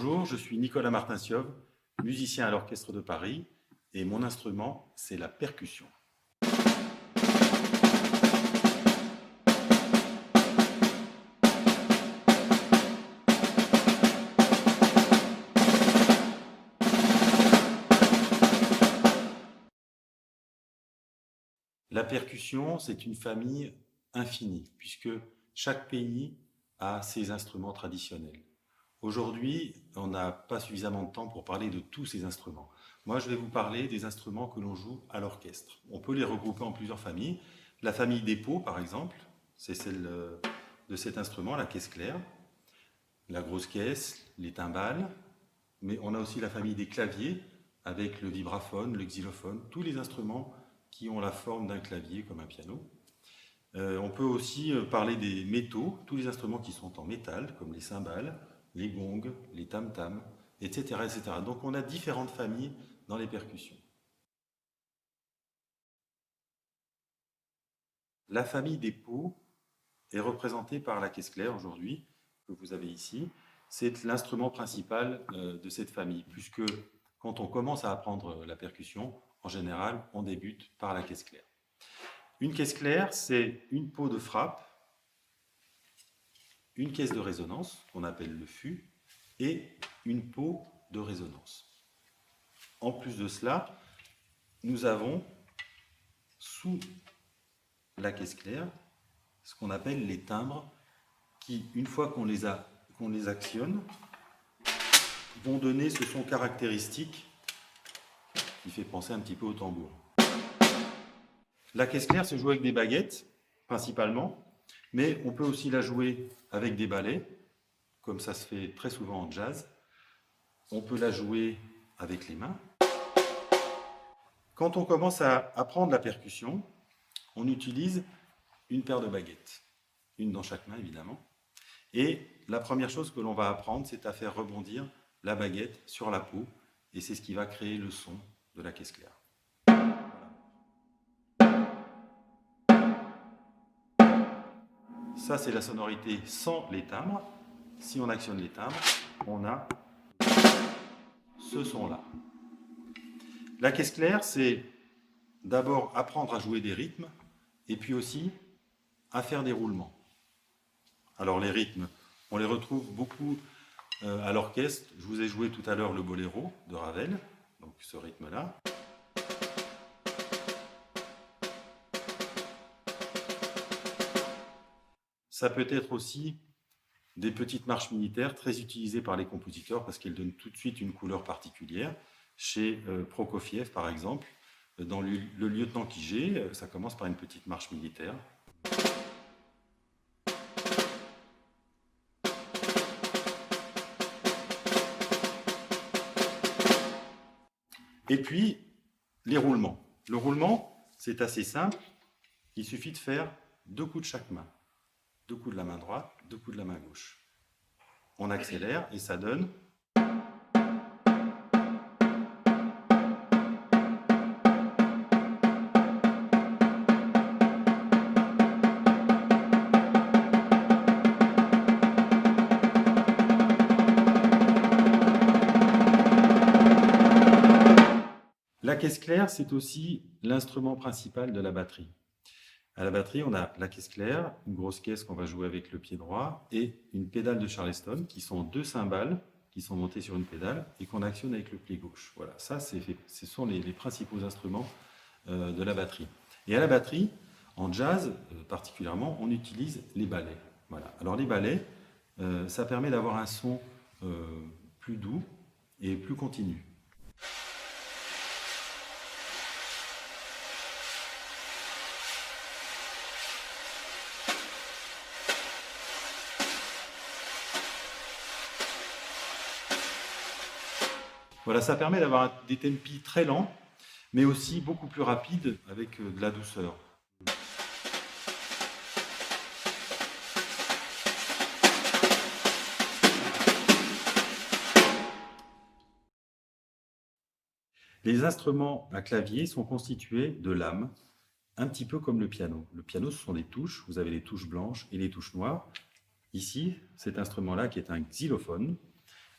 Bonjour, je suis Nicolas Martinsiov, musicien à l'Orchestre de Paris, et mon instrument, c'est la percussion. La percussion, c'est une famille infinie, puisque chaque pays a ses instruments traditionnels. Aujourd'hui, on n'a pas suffisamment de temps pour parler de tous ces instruments. Moi, je vais vous parler des instruments que l'on joue à l'orchestre. On peut les regrouper en plusieurs familles. La famille des pots, par exemple, c'est celle de cet instrument, la caisse claire, la grosse caisse, les timbales, mais on a aussi la famille des claviers, avec le vibraphone, le xylophone, tous les instruments qui ont la forme d'un clavier, comme un piano. On peut aussi parler des métaux, tous les instruments qui sont en métal, comme les cymbales, les gongs, les tam-tams, etc., etc. Donc on a différentes familles dans les percussions. La famille des pots est représentée par la caisse claire aujourd'hui, que vous avez ici. C'est l'instrument principal de cette famille, puisque quand on commence à apprendre la percussion, en général, on débute par la caisse claire. Une caisse claire, c'est une peau de frappe, une caisse de résonance, qu'on appelle le fût, et une peau de résonance. En plus de cela, nous avons sous la caisse claire ce qu'on appelle les timbres, qui, une fois qu'on les actionne, vont donner ce son caractéristique qui fait penser un petit peu au tambour. La caisse claire se joue avec des baguettes, principalement, mais on peut aussi la jouer avec des balais, comme ça se fait très souvent en jazz. On peut la jouer avec les mains. Quand on commence à apprendre la percussion, on utilise une paire de baguettes, une dans chaque main évidemment. Et la première chose que l'on va apprendre, c'est à faire rebondir la baguette sur la peau, et c'est ce qui va créer le son de la caisse claire. Ça, c'est la sonorité sans les timbres. Si on actionne les timbres, on a ce son-là. La caisse claire, c'est d'abord apprendre à jouer des rythmes, et puis aussi à faire des roulements. Alors les rythmes, on les retrouve beaucoup à l'orchestre. Je vous ai joué tout à l'heure le boléro de Ravel, donc ce rythme-là. Ça peut être aussi des petites marches militaires très utilisées par les compositeurs parce qu'elles donnent tout de suite une couleur particulière. Chez Prokofiev, par exemple, dans le lieutenant Kijé, ça commence par une petite marche militaire. Et puis, les roulements. Le roulement, c'est assez simple. Il suffit de faire 2 coups de chaque main. 2 coups de la main droite, 2 coups de la main gauche. On accélère et ça donne... La caisse claire, c'est aussi l'instrument principal de la batterie. À la batterie, on a la caisse claire, une grosse caisse qu'on va jouer avec le pied droit, et une pédale de Charleston, qui sont 2 cymbales qui sont montées sur une pédale et qu'on actionne avec le pied gauche. Voilà, ça, ce sont les principaux instruments de la batterie. Et à la batterie, en jazz particulièrement, on utilise les balais. Voilà. Alors les balais, ça permet d'avoir un son plus doux et plus continu. Voilà, ça permet d'avoir des tempi très lents, mais aussi beaucoup plus rapides avec de la douceur. Les instruments à clavier sont constitués de lames, un petit peu comme le piano. Le piano, ce sont des touches. Vous avez les touches blanches et les touches noires. Ici, cet instrument-là, qui est un xylophone,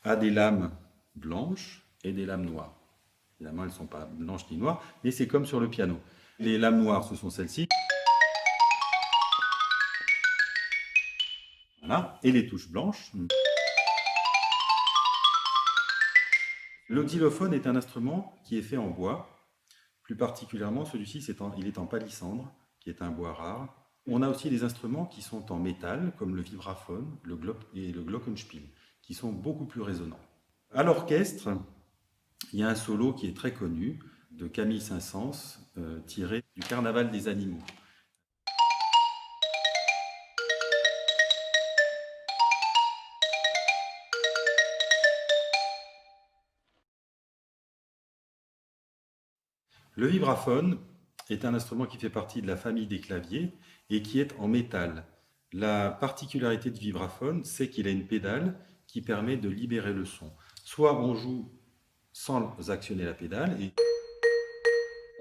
a des lames blanches et des lames noires. Évidemment, elles ne sont pas blanches ni noires, mais c'est comme sur le piano. Les lames noires, ce sont celles-ci. Voilà. Et les touches blanches. Le xylophone est un instrument qui est fait en bois. Plus particulièrement, celui-ci, il est en palissandre, qui est un bois rare. On a aussi des instruments qui sont en métal, comme le vibraphone et le glockenspiel, qui sont beaucoup plus résonnants. À l'orchestre, il y a un solo qui est très connu, de Camille Saint-Saëns, tiré du Carnaval des animaux. Le vibraphone est un instrument qui fait partie de la famille des claviers et qui est en métal. La particularité du vibraphone, c'est qu'il a une pédale qui permet de libérer le son. Soit on joue sans actionner la pédale et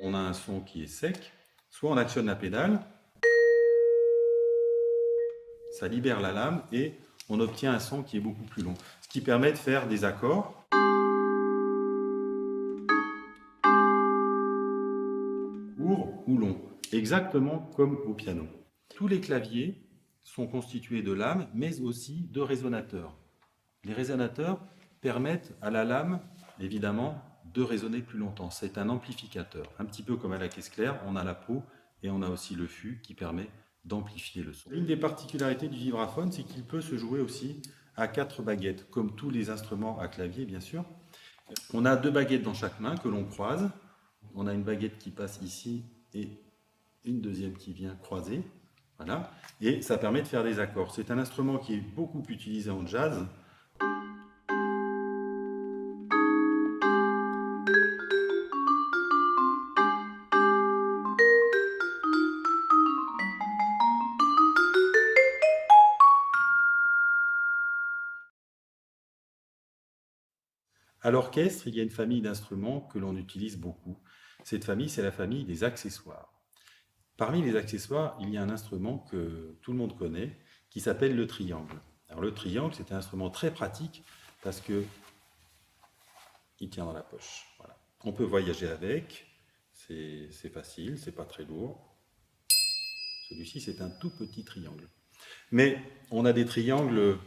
on a un son qui est sec, soit on actionne la pédale, ça libère la lame et on obtient un son qui est beaucoup plus long, ce qui permet de faire des accords courts ou longs, exactement comme au piano. Tous les claviers sont constitués de lames, mais aussi de résonateurs. Les résonateurs permettent à la lame, évidemment, de résonner plus longtemps. C'est un amplificateur. Un petit peu comme à la caisse claire, on a la peau et on a aussi le fût qui permet d'amplifier le son. L'une des particularités du vibraphone, c'est qu'il peut se jouer aussi à 4 baguettes, comme tous les instruments à clavier, bien sûr. On a 2 baguettes dans chaque main que l'on croise. On a une baguette qui passe ici et une deuxième qui vient croiser. Voilà. Et ça permet de faire des accords. C'est un instrument qui est beaucoup utilisé en jazz. À l'orchestre, il y a une famille d'instruments que l'on utilise beaucoup. Cette famille, c'est la famille des accessoires. Parmi les accessoires, il y a un instrument que tout le monde connaît, qui s'appelle le triangle. Alors le triangle, c'est un instrument très pratique parce que il tient dans la poche. Voilà. On peut voyager avec, c'est facile, c'est pas très lourd. Celui-ci, c'est un tout petit triangle. Mais on a des triangles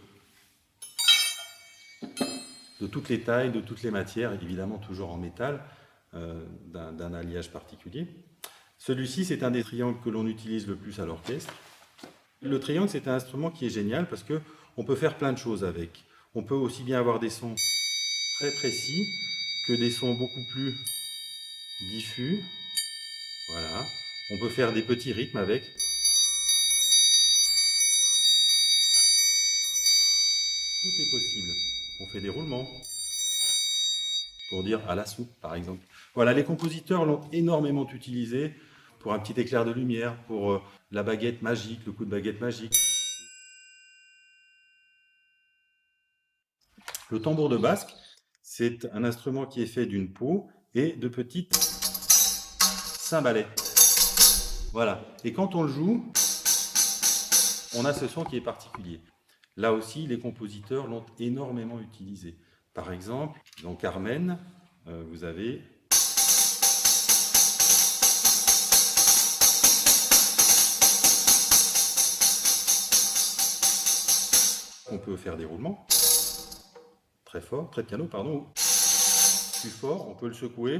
de toutes les tailles, de toutes les matières, évidemment toujours en métal, d'un alliage particulier. Celui-ci, c'est un des triangles que l'on utilise le plus à l'orchestre. Le triangle, c'est un instrument qui est génial parce qu'on peut faire plein de choses avec. On peut aussi bien avoir des sons très précis que des sons beaucoup plus diffus. Voilà. On peut faire des petits rythmes avec. Tout est possible. On fait des roulements pour dire à la soupe, par exemple. Voilà, les compositeurs l'ont énormément utilisé pour un petit éclair de lumière, pour la baguette magique, le coup de baguette magique. Le tambour de basque, c'est un instrument qui est fait d'une peau et de petites cymbalettes. Voilà. Et quand on le joue, on a ce son qui est particulier. Là aussi, les compositeurs l'ont énormément utilisé. Par exemple, dans Carmen, vous avez on peut faire des roulements très fort, très piano, pardon, plus fort, on peut le secouer,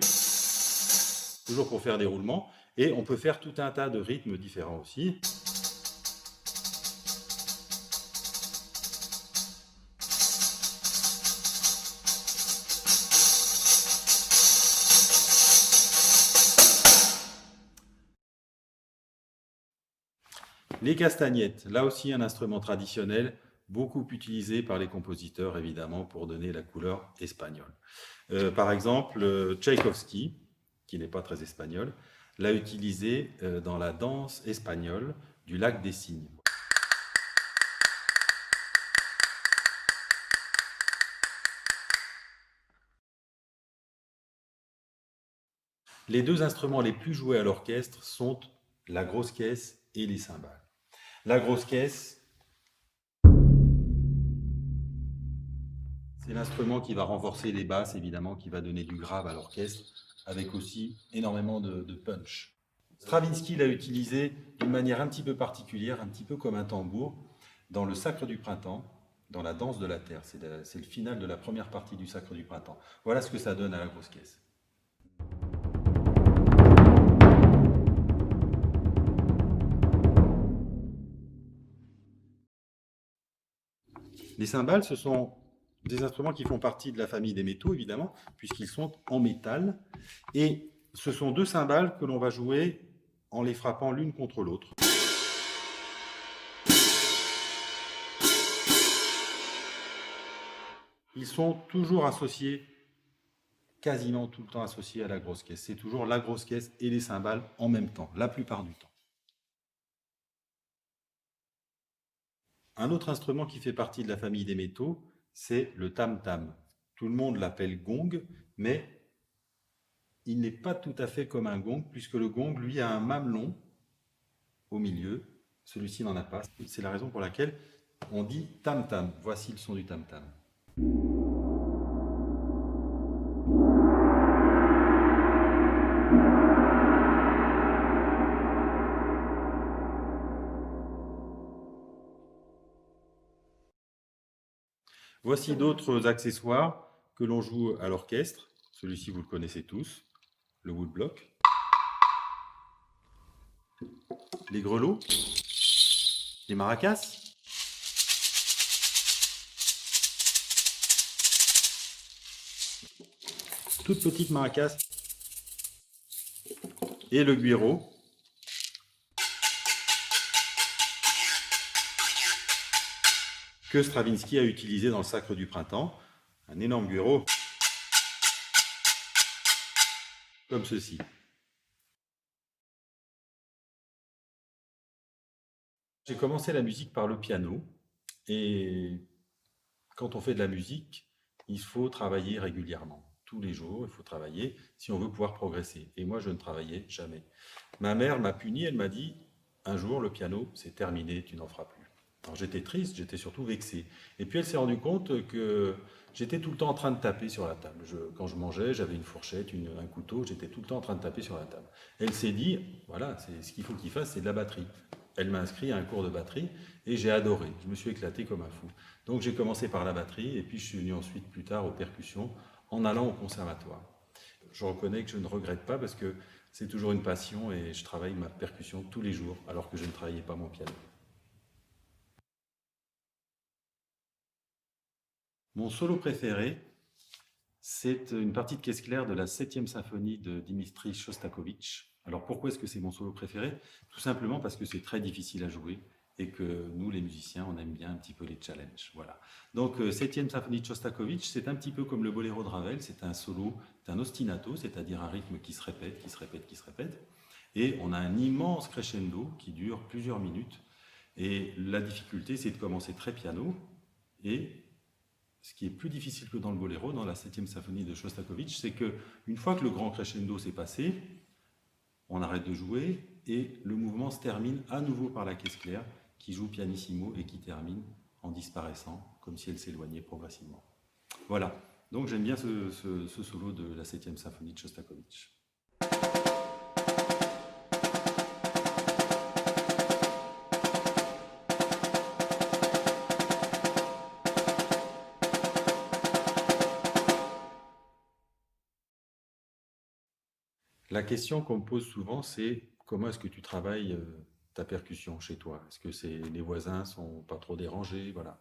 toujours pour faire des roulements, et on peut faire tout un tas de rythmes différents aussi. Les castagnettes, là aussi un instrument traditionnel, beaucoup utilisé par les compositeurs évidemment pour donner la couleur espagnole. Par exemple, Tchaïkovski, qui n'est pas très espagnol, l'a utilisé dans la danse espagnole du lac des Cygnes. Les 2 instruments les plus joués à l'orchestre sont la grosse caisse et les cymbales. La grosse caisse, C'est l'instrument qui va renforcer les basses, évidemment, qui va donner du grave à l'orchestre, avec aussi énormément de punch. Stravinsky l'a utilisé d'une manière un petit peu particulière, un petit peu comme un tambour, dans le Sacre du printemps, dans la danse de la terre. C'est le final de la première partie du Sacre du printemps. Voilà ce que ça donne à la grosse caisse. Les cymbales, ce sont des instruments qui font partie de la famille des métaux, évidemment, puisqu'ils sont en métal. Et ce sont deux cymbales que l'on va jouer en les frappant l'une contre l'autre. Ils sont toujours associés, quasiment tout le temps associés à la grosse caisse. C'est toujours la grosse caisse et les cymbales en même temps, la plupart du temps. Un autre instrument qui fait partie de la famille des métaux, c'est le tam-tam. Tout le monde l'appelle gong, mais il n'est pas tout à fait comme un gong, puisque le gong, lui, a un mamelon au milieu. Celui-ci n'en a pas. C'est la raison pour laquelle on dit tam-tam. Voici le son du tam-tam. Voici d'autres accessoires que l'on joue à l'orchestre. Celui-ci, vous le connaissez tous, le woodblock. Les grelots, les maracas, toutes petites maracas, et le güiro, que Stravinsky a utilisé dans le Sacre du printemps, un énorme güiro, comme ceci. J'ai commencé la musique par le piano, et quand on fait de la musique, il faut travailler régulièrement. Tous les jours, il faut travailler si on veut pouvoir progresser. Et moi, je ne travaillais jamais. Ma mère m'a puni, elle m'a dit, un jour, le piano, c'est terminé, tu n'en feras plus. Alors j'étais triste, j'étais surtout vexé. Et puis elle s'est rendue compte que j'étais tout le temps en train de taper sur la table. Quand je mangeais, j'avais une fourchette, un couteau, j'étais tout le temps en train de taper sur la table. Elle s'est dit, voilà, ce qu'il faut qu'il fasse, c'est de la batterie. Elle m'a inscrit à un cours de batterie et j'ai adoré. Je me suis éclaté comme un fou. Donc j'ai commencé par la batterie et puis je suis venu ensuite plus tard aux percussions en allant au conservatoire. Je reconnais que je ne regrette pas parce que c'est toujours une passion et je travaille ma percussion tous les jours alors que je ne travaillais pas mon piano. Mon solo préféré, c'est une partie de caisse claire de la 7e symphonie de Dimitri Shostakovich. Alors pourquoi est-ce que c'est mon solo préféré? Tout simplement parce que c'est très difficile à jouer et que nous, les musiciens, on aime bien un petit peu les challenges. Voilà. Donc 7e symphonie de Shostakovich, c'est un petit peu comme le boléro de Ravel, c'est un solo, c'est un ostinato, c'est-à-dire un rythme qui se répète, qui se répète, qui se répète. Et on a un immense crescendo qui dure plusieurs minutes. Et la difficulté, c'est de commencer très piano et ce qui est plus difficile que dans le boléro, dans la 7e symphonie de Shostakovich, c'est qu'une fois que le grand crescendo s'est passé, on arrête de jouer et le mouvement se termine à nouveau par la caisse claire qui joue pianissimo et qui termine en disparaissant, comme si elle s'éloignait progressivement. Voilà, donc j'aime bien ce solo de la 7e symphonie de Shostakovich. La question qu'on me pose souvent, c'est comment est-ce que tu travailles ta percussion chez toi? Est-ce que les voisins sont pas trop dérangés? Voilà.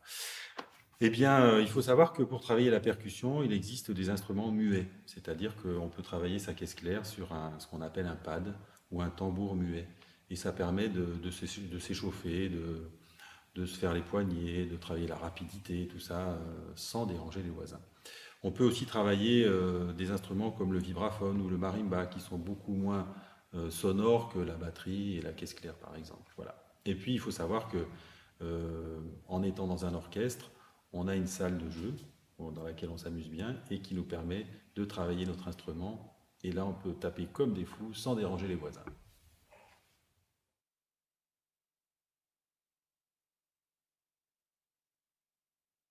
Eh bien, il faut savoir que pour travailler la percussion, il existe des instruments muets, c'est-à-dire qu'on peut travailler sa caisse claire sur ce qu'on appelle un pad ou un tambour muet. Et ça permet de s'échauffer, de se faire les poignets, de travailler la rapidité, tout ça, sans déranger les voisins. On peut aussi travailler des instruments comme le vibraphone ou le marimba qui sont beaucoup moins sonores que la batterie et la caisse claire par exemple. Voilà. Et puis il faut savoir que en étant dans un orchestre, on a une salle de jeu dans laquelle on s'amuse bien et qui nous permet de travailler notre instrument. Et là, on peut taper comme des fous sans déranger les voisins.